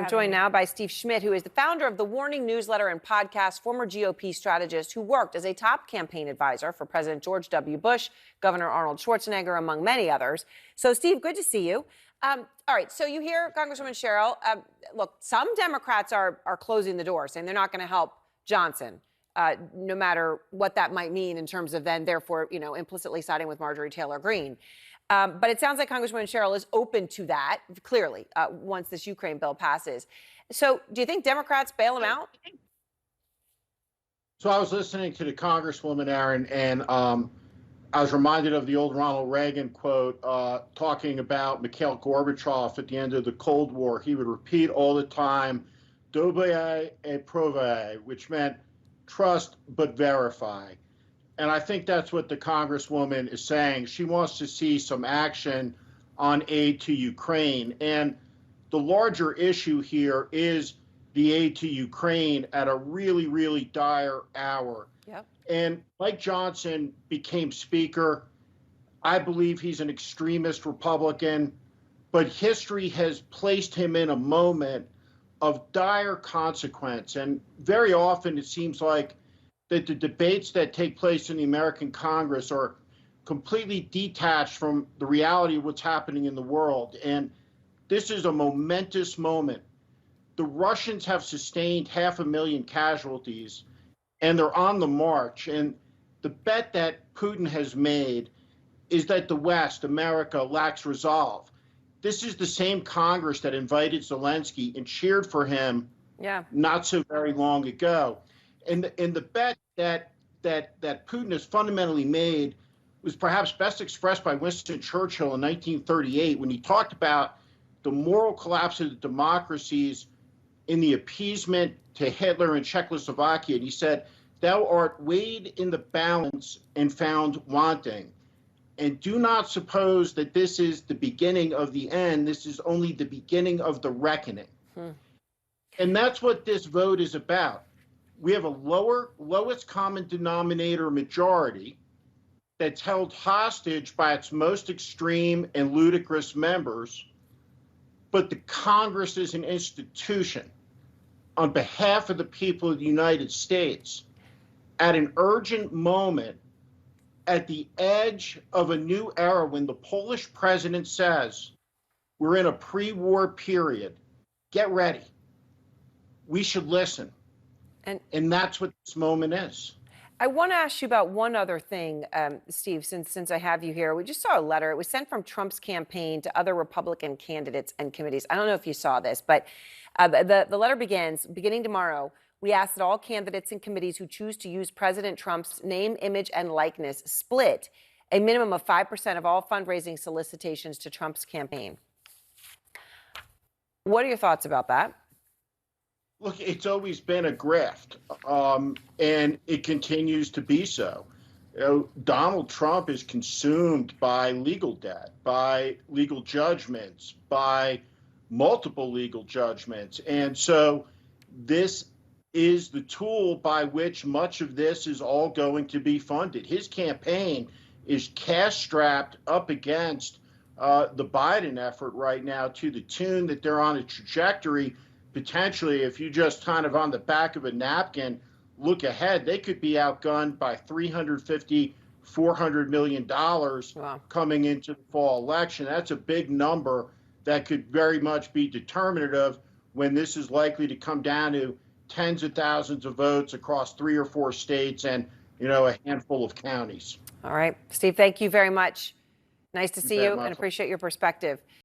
joined now by Steve Schmidt, who is the founder of the Warning newsletter and podcast, former GOP strategist who worked as a top campaign advisor for President George W. Bush, Governor Arnold Schwarzenegger, among many others. So, Steve, good to see you. All right, so you hear Congresswoman Cheryl. Look, some Democrats are closing the door, saying they're not going to help Johnson, no matter what that might mean in terms of then, therefore, implicitly siding with Marjorie Taylor Greene. But it sounds like Congresswoman Cheryl is open to that, clearly, once this Ukraine bill passes. So do you think Democrats bail him out? So I was listening to the Congresswoman, Erin, and I was reminded of the old Ronald Reagan quote talking about Mikhail Gorbachev at the end of the Cold War. He would repeat all the time, "Dobaye et provaye," which meant trust but verify. And I think that's what the Congresswoman is saying. She wants to see some action on aid to Ukraine. And the larger issue here is the aid to Ukraine at a really, really dire hour. Yep. And Mike Johnson became Speaker. I believe he's an extremist Republican, but history has placed him in a moment of dire consequence. And very often it seems like that the debates that take place in the American Congress are completely detached from the reality of what's happening in the world. And this is a momentous moment. The Russians have sustained 500,000 casualties, and they're on the march. And the bet that Putin has made is that the West, America, lacks resolve. This is the same Congress that invited Zelensky and cheered for him not so very long ago. And the bet that Putin has fundamentally made was perhaps best expressed by Winston Churchill in 1938 when he talked about the moral collapse of the democracies in the appeasement to Hitler and Czechoslovakia. And he said, "Thou art weighed in the balance and found wanting. And do not suppose that this is the beginning of the end. This is only the beginning of the reckoning." And that's what this vote is about. We have a lowest common denominator majority that's held hostage by its most extreme and ludicrous members. But the Congress is an institution on behalf of the people of the United States at an urgent moment, at the edge of a new era, when the Polish president says, we're in a pre-war period, get ready. We should listen. And that's what this moment is. I want to ask you about one other thing, Steve, since I have you here. We just saw a letter. It was sent from Trump's campaign to other Republican candidates and committees. I don't know if you saw this, but the letter begins, beginning tomorrow, we ask that all candidates and committees who choose to use President Trump's name, image, and likeness split a minimum of 5% of all fundraising solicitations to Trump's campaign. What are your thoughts about that? Look, it's always been a grift, and it continues to be so. Donald Trump is consumed by legal debt, by legal judgments, by multiple legal judgments. And so this is the tool by which much of this is all going to be funded. His campaign is cash-strapped up against the Biden effort right now, to the tune that they're on a trajectory. Potentially, if you just kind of on the back of a napkin look ahead, they could be outgunned by $350, $400 million coming into the fall election. That's a big number that could very much be determinative when this is likely to come down to tens of thousands of votes across 3 or 4 states and, a handful of counties. All right, Steve, thank you very much. Nice to see you and appreciate your perspective.